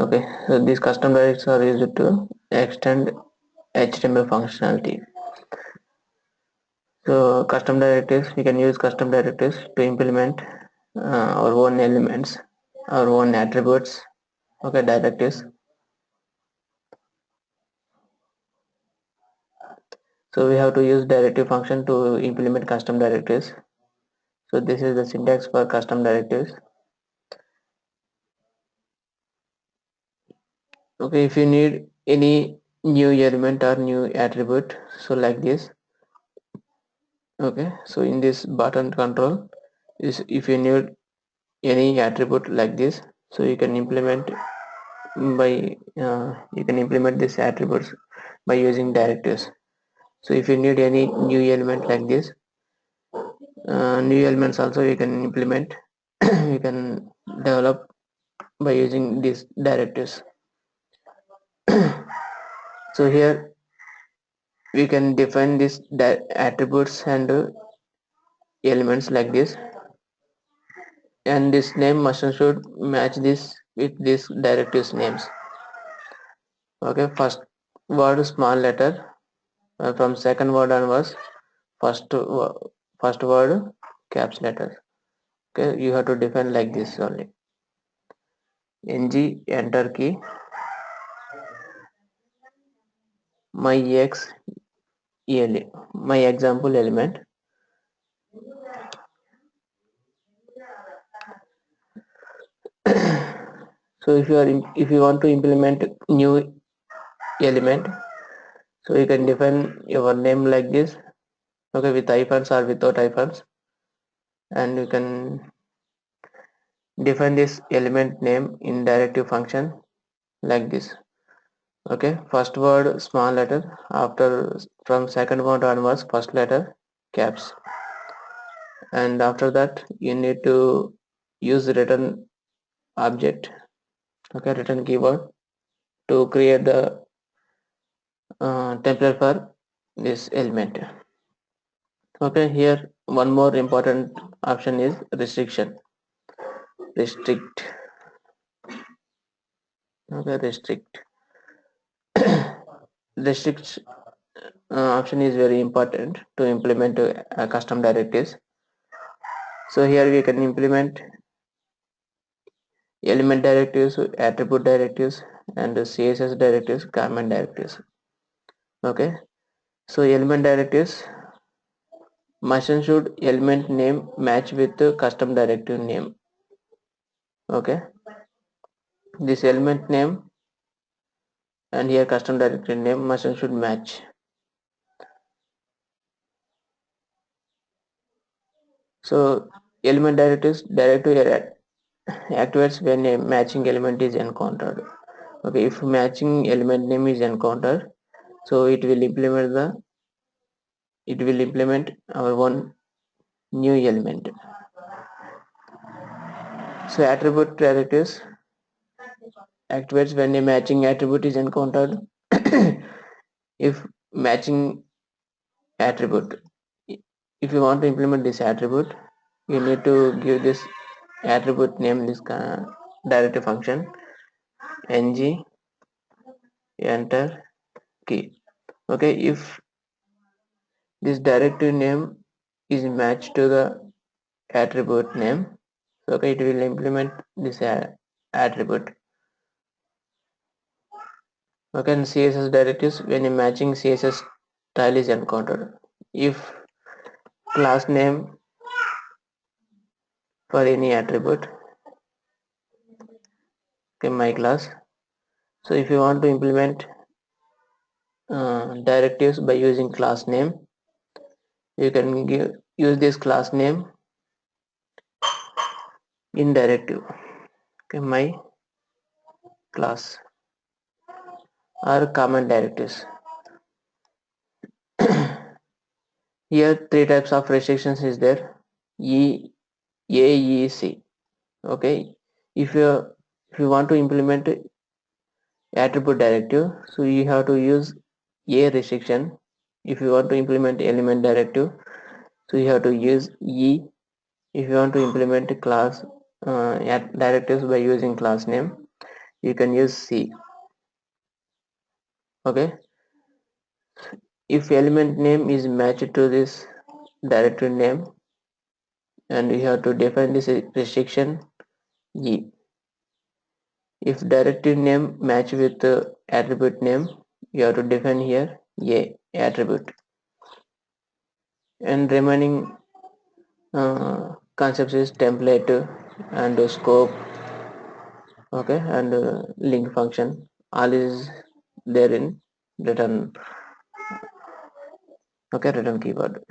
Okay, so these custom directives are used to extend HTML functionality. So custom directives, we can use custom directives to implement our own elements, our own attributes. Okay, directives. So we have to use directive function to implement custom directives. So this is the syntax for custom directives. Okay, if you need any new element or new attribute, so like this. Okay, so in this button control is if you need any attribute like this, so you can implement these attributes by using directives. So if you need any new element like this, new elements also you can implement you can develop by using these directives. So here we can define these attributes and elements like this, and this name must and should match this with this directives names. Okay, first word small letter, from second word onwards first word caps letter. Okay, you have to define like this only. Ng enter key, my my example element. So if you want to implement new element, so you can define your name like this. Okay, with hyphens or without hyphens, and you can define this element name in directive function like this. Okay, first word small letter, after from second word onwards first letter caps, and after that you need to use return object. Okay, return keyword to create the template for this element. Okay, here one more important option is restrict. Okay, restrict option is very important to implement custom directives. So here we can implement element directives, attribute directives, and CSS directives, comment directives. Okay, so element directives must and should element name match with the custom directive name. Okay, this element name and here custom directive name must and should match. So element directive activates when a matching element is encountered. Okay, if matching element name is encountered, so it will implement our one new element. So attribute directives activates when a matching attribute is encountered. If matching attribute, if you want to implement this attribute, you need to give this attribute name this directive function ng enter key. Okay, if this directive name is matched to the attribute name, so okay, it will implement this attribute. Okay, and CSS directives when a matching CSS style is encountered. If class name for any attribute, okay, my class. So if you want to implement directives by using class name, you can use this class name in directive. Okay, my class or comment directives. Here three types of restrictions is there. AEC. Okay, if you want to implement attribute directive, so you have to use A restriction. If you want to implement element directive, so you have to use E. If you want to implement class directives by using class name, you can use C. Okay, if element name is matched to this directory name, and you have to define this restriction G. If directory name match with the attribute name, you have to define here A attribute, and remaining concepts is template and scope, okay, and link function. All is there in return, okay, return keyword.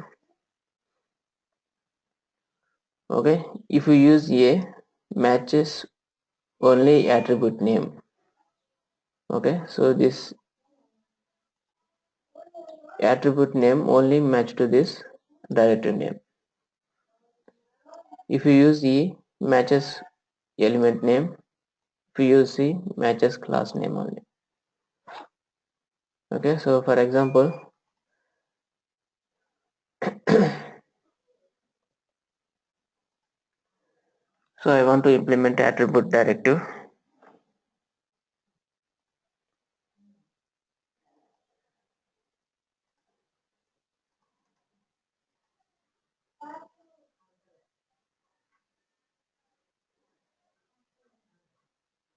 Okay, if you use A matches only attribute name. Okay, so this attribute name only match to this directory name. If you use E matches element name, if you use C matches class name only. Okay, so for example, so I want to implement attribute directive.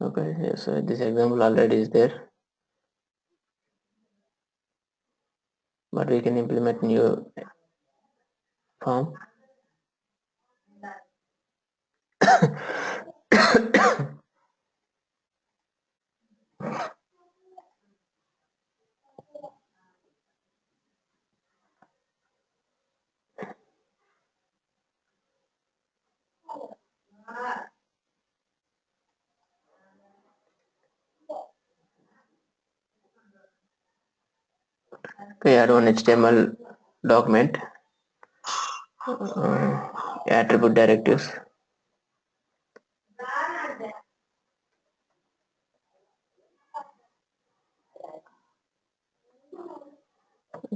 Okay, so this example already is there, but we can implement new form. Okay, add one HTML document, attribute directives.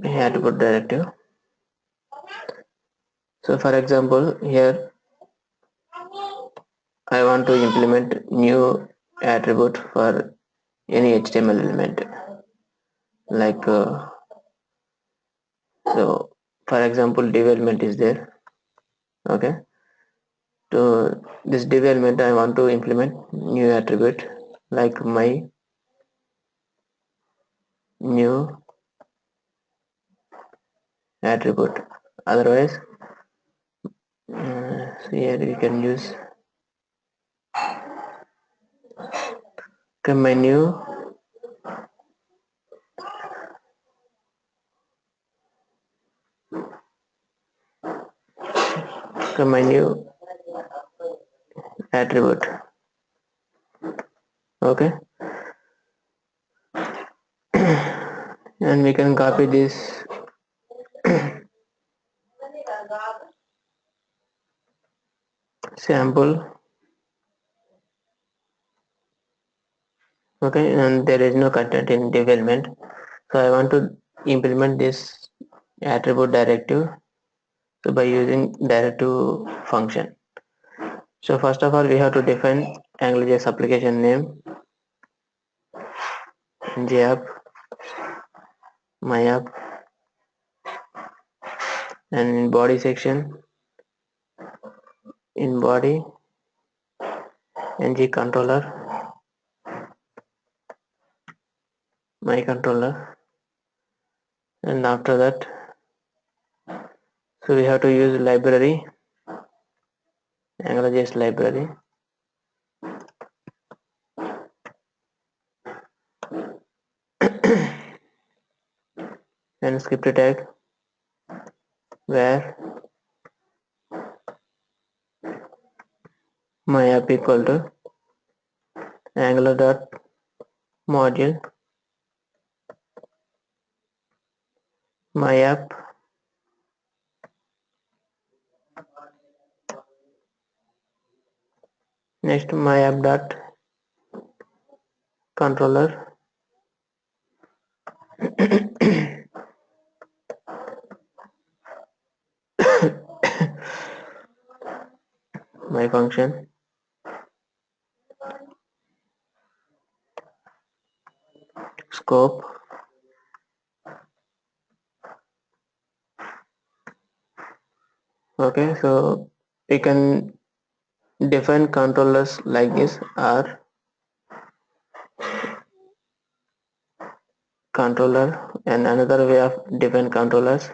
Attribute directive. So for example, here I want to implement new attribute for any HTML element, like so for example div element is there. Okay, so this div element I want to implement new attribute like my new attribute. Otherwise, so here we can use my new attribute. Okay, and we can copy this sample. Okay, and there is no content in development, so I want to implement this attribute directive, so by using directive function. So first of all we have to define AngularJS application name, ngapp, myapp, and in body section, in body ng controller, my controller, and after that, so we have to use library, AngularJS library, and script tag where myapp equal to angular dot module myapp next myapp dot controller my function scope. Okay, so we can define controllers like this, or controller, and another way of define controllers,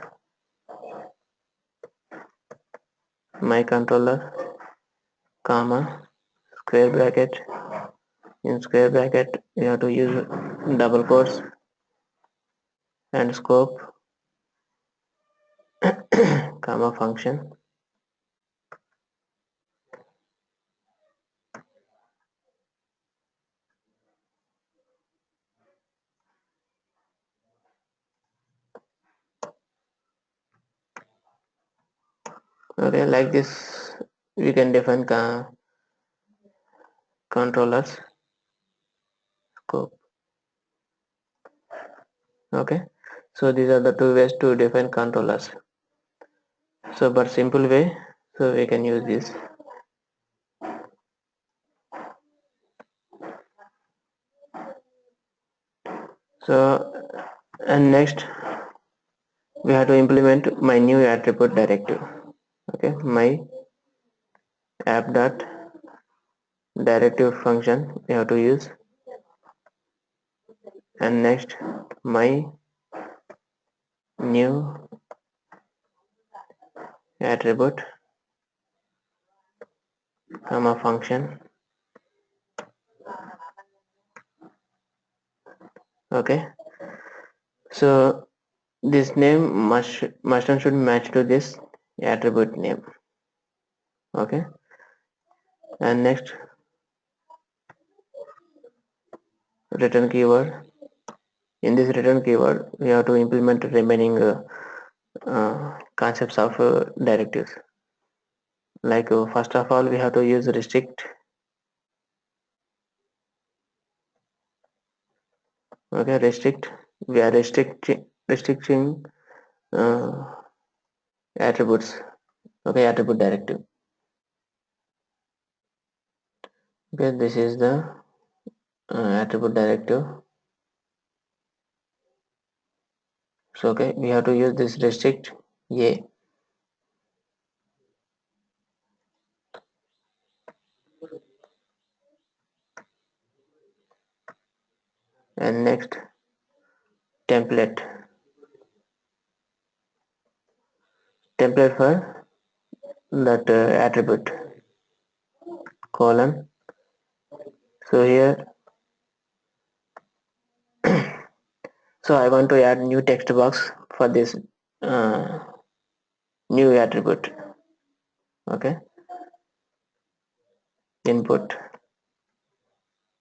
my controller, comma, square bracket. In square bracket you have to use double quotes and scope, comma, function. Okay, like this we can define controllers, scope. Okay, so these are the two ways to define controllers. So but simple way, so we can use this. So and next we have to implement my new attribute directive. Okay, my app dot directive function we have to use, and next my new attribute, comma, function. Okay, so this name must and should match to this attribute name. Okay, and next return keyword. In this return keyword we have to implement remaining concepts of directives. Like first of all we have to use restrict. Okay, restrict, we are restricting uh, attributes. Okay, attribute directive. Okay, this is the attribute directive. So okay, we have to use this restrict a, and next template for that attribute, colon. So here, so I want to add new text box for this uh, new attribute. Okay, input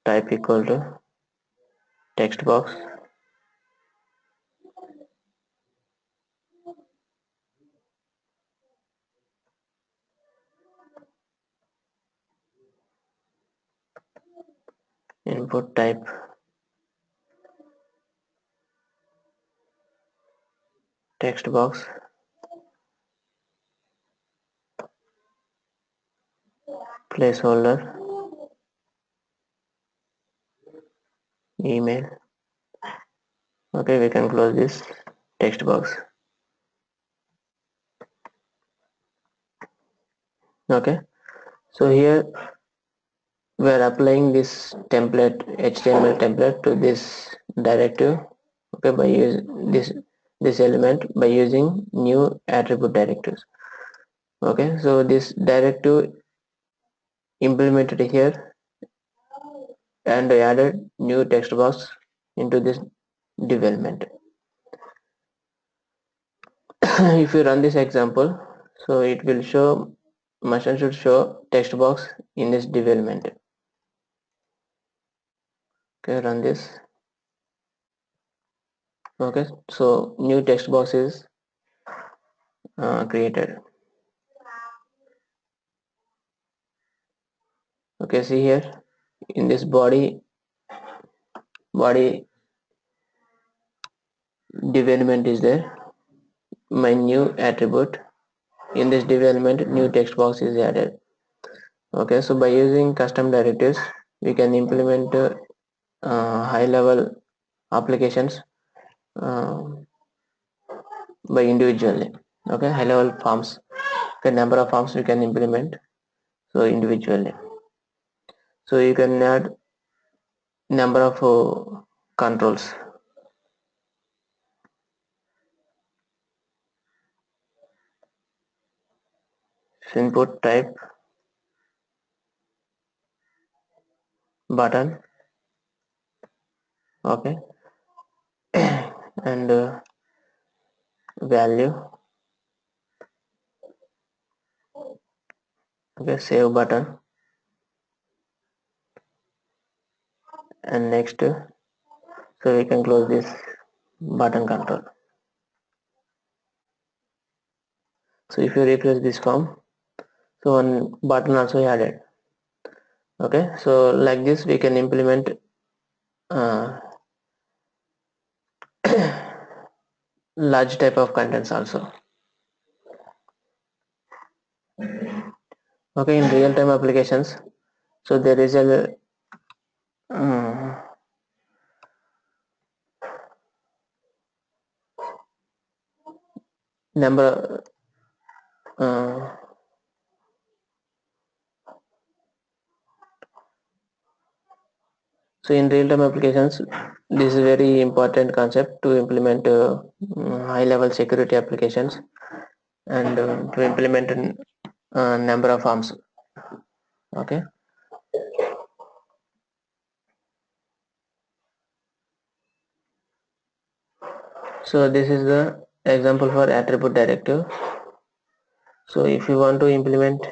type equal to text box, input type text box, placeholder, email. Okay, we can close this text box. Okay, so here we are applying this template, HTML template, to this directive. Okay, by using this element by using new attribute directives. Okay, so this directive implemented here and added new text box into this development. If you run this example, so it will show, machine should show text box in this development. Okay, run this. Okay, so new text box is created. Okay, see here in this body development is there, my new attribute. In this development new text box is added. Okay, so by using custom directives we can implement high level applications uh, by individually. Okay, high level forms, okay, number of forms you can implement so individually. So you can add number of controls. Input type button, okay, and value, okay, save button, and next so we can close this button control. So if you refresh this form, so one button also added. Okay, so like this we can implement uh, large type of contents also. Okay, in real-time applications, so there is a number so in real-time applications, this is very important concept to implement high-level security applications and to implement a number of forms. Okay, so this is the example for attribute directive. So if you want to implement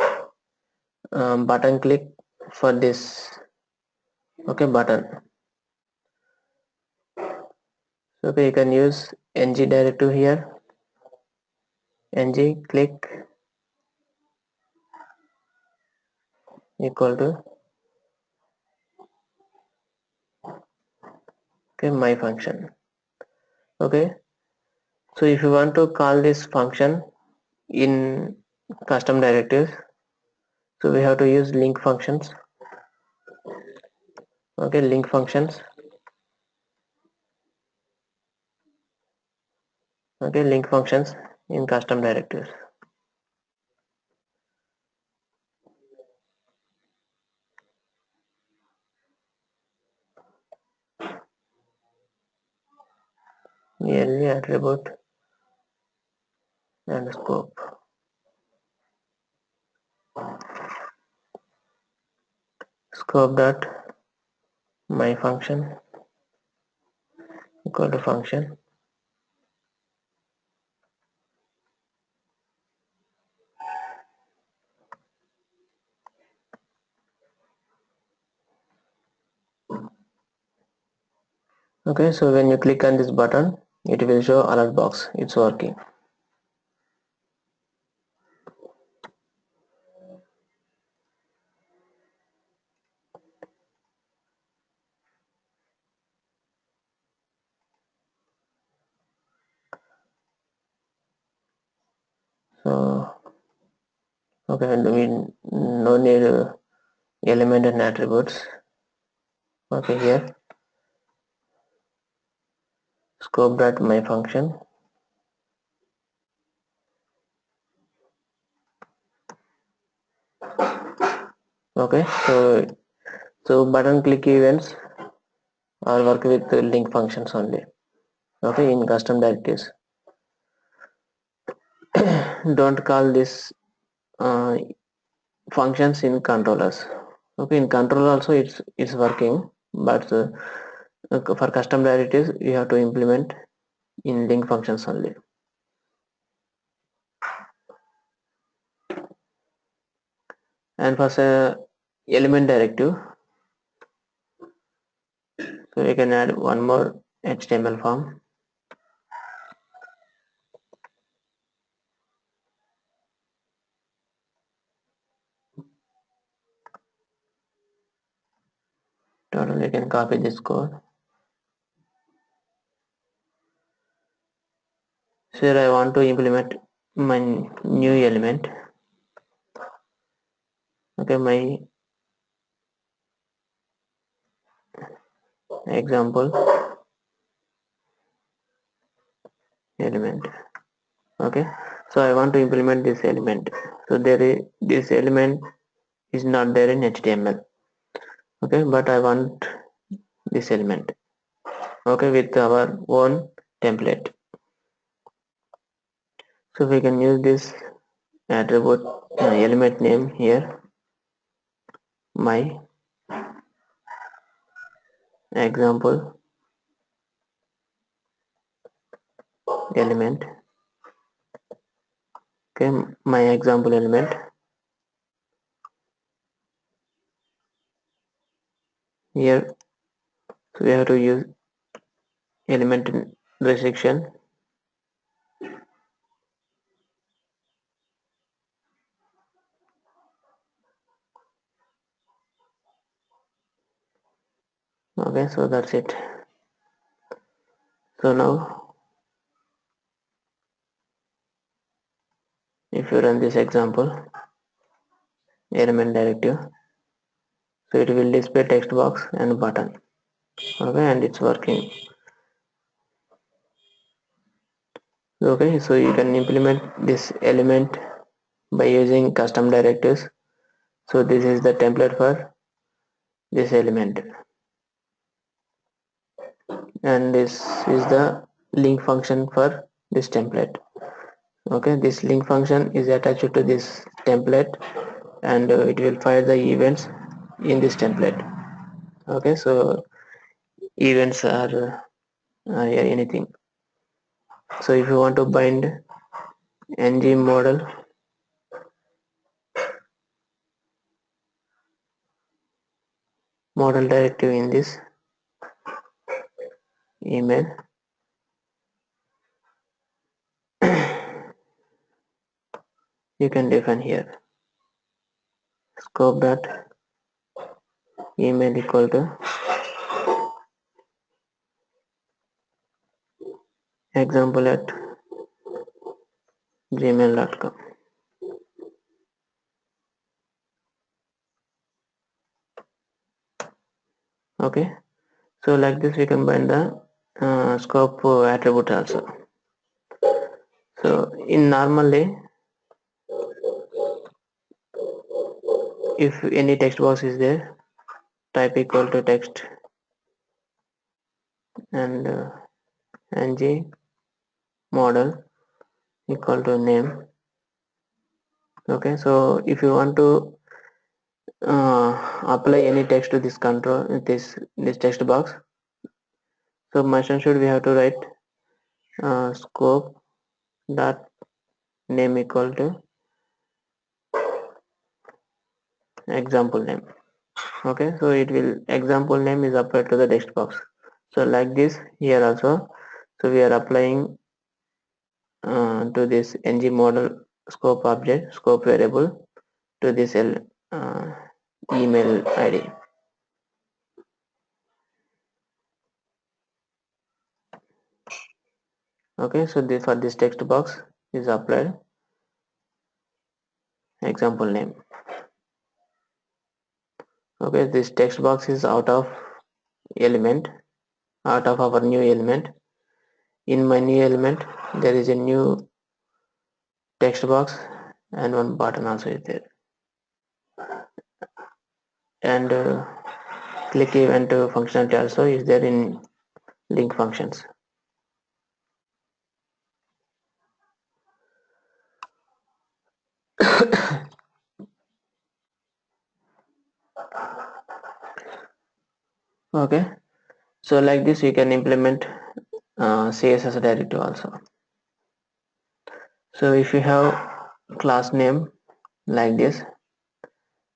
button click for this, okay, button, so okay, you can use ng directive here, ng click equal to, okay, my function. Okay, so if you want to call this function in custom directives, so we have to use link functions. Okay, link functions, okay, link functions in custom directives. Nearly attribute and scope, scope dot my function equal to function. Okay, so when you click on this button, it will show alert box, it's working. So okay, and we no need element and attributes. Okay, here scope dot my function. Okay, so button click events are work with the link functions only. Okay, in custom directives, don't call this functions in controllers. Okay, in controller also it's working, but for custom directives you have to implement in link functions only. And for element directive, so we can add one more HTML form. Totally can copy this code. So here I want to implement my new element. Okay, my example element. Okay, so I want to implement this element. So this element is not there in HTML. Okay, but I want this element. Okay, with our own template. So we can use this attribute element name here, my example element. Okay, my example element. Here, so we have to use element restriction. Okay, so that's it. So now if you run this example element directive, so it will display text box and button. Okay, and it's working. Okay, so you can implement this element by using custom directives. So this is the template for this element, and this is the link function for this template. Okay, this link function is attached to this template, and it will fire the events in this template. Okay, so events are yeah, anything. So if you want to bind ng model directive in this email, you can define here scope dot email equal to example at gmail.com. Okay, so like this we can bind the scope attribute also. So in normally, if any text box is there, type equal to text and ng model equal to name. Okay, so if you want to apply any text to this control, this text box, so machine should we have to write scope dot name equal to example name. Okay, so it will example name is applied to the text box. So like this here also, so we are applying to this ng model scope object, scope variable, to this email id. Okay, so for this text box is applied example name. Okay, this text box is out of our new element. In my new element there is a new text box and one button also is there, and click event functionality also is there in link functions. Okay, so like this you can implement CSS directive also. So if you have class name like this,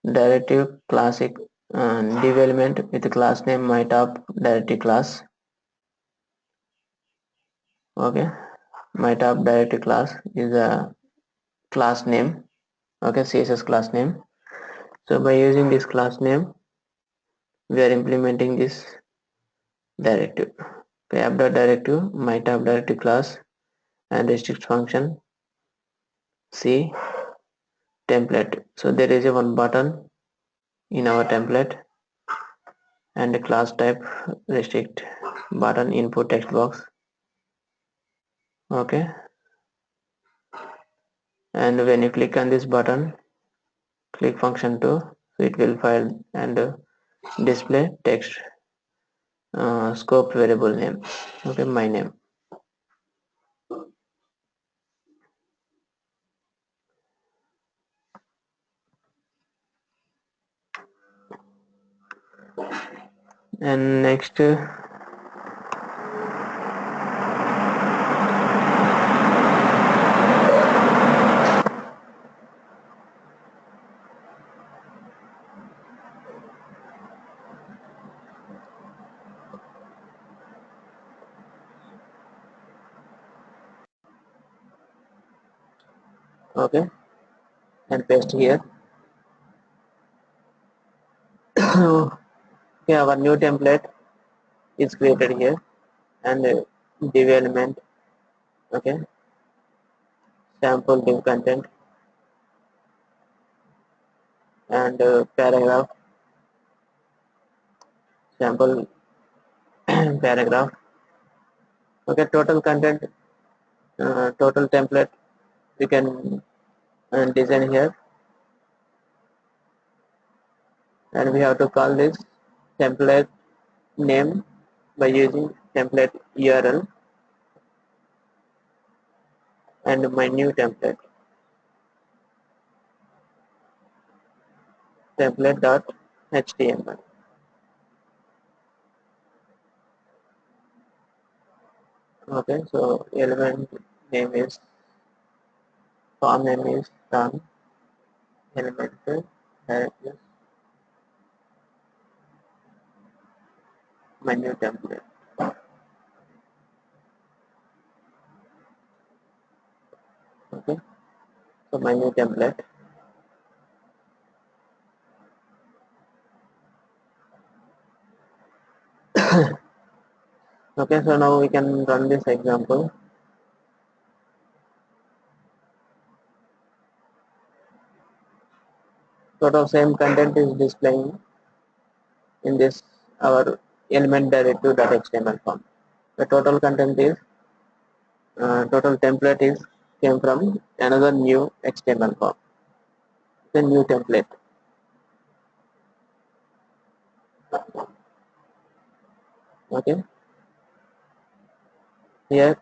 directive classic div element with class name my top directive class. Okay, my top directive class is a class name. Okay, CSS class name. So by using this class name we are implementing this directive. Okay, app dot directive my top directive class and restrict function C template. So there is a one button in our template and a class type restrict button input text box. Okay, and when you click on this button, click function 2, so it will file and display text scope variable name. Okay, my name. And next okay, and paste here. Okay, our new template is created here, and div element. Okay, sample div content, and paragraph, sample paragraph. Okay, total content, total template we can design here, and we have to call this template name by using template URL and my new template.html. Okay, so element name is, form name is done, element is my new template. Okay, so my new template. Okay, so now we can run this example. Sort of same content is displaying in this our element directive.html form. The total content is total template is came from another new HTML form, the new template. Okay, here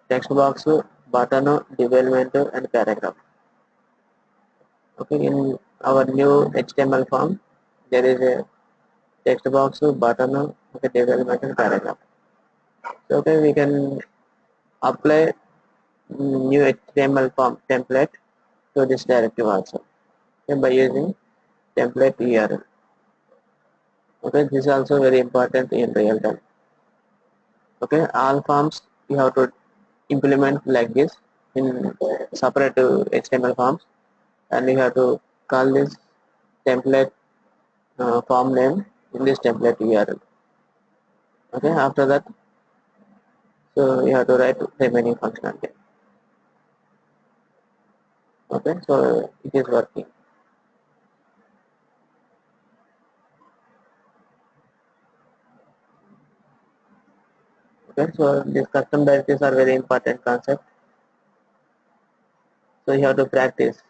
text box, button, development, and paragraph. Okay, in our new HTML form, there is a text box, button, okay, development, and paragraph. So, okay, we can apply new HTML form template to this directive also, okay, by using template URL. Okay, this is also very important in real time. Okay, all forms you have to implement like this in separate HTML forms, and you have to call this template form name in this template URL. Okay, after that, so you have to write remaining functionality. Okay, so it is working. Okay, so these custom directives are very important concept, so you have to practice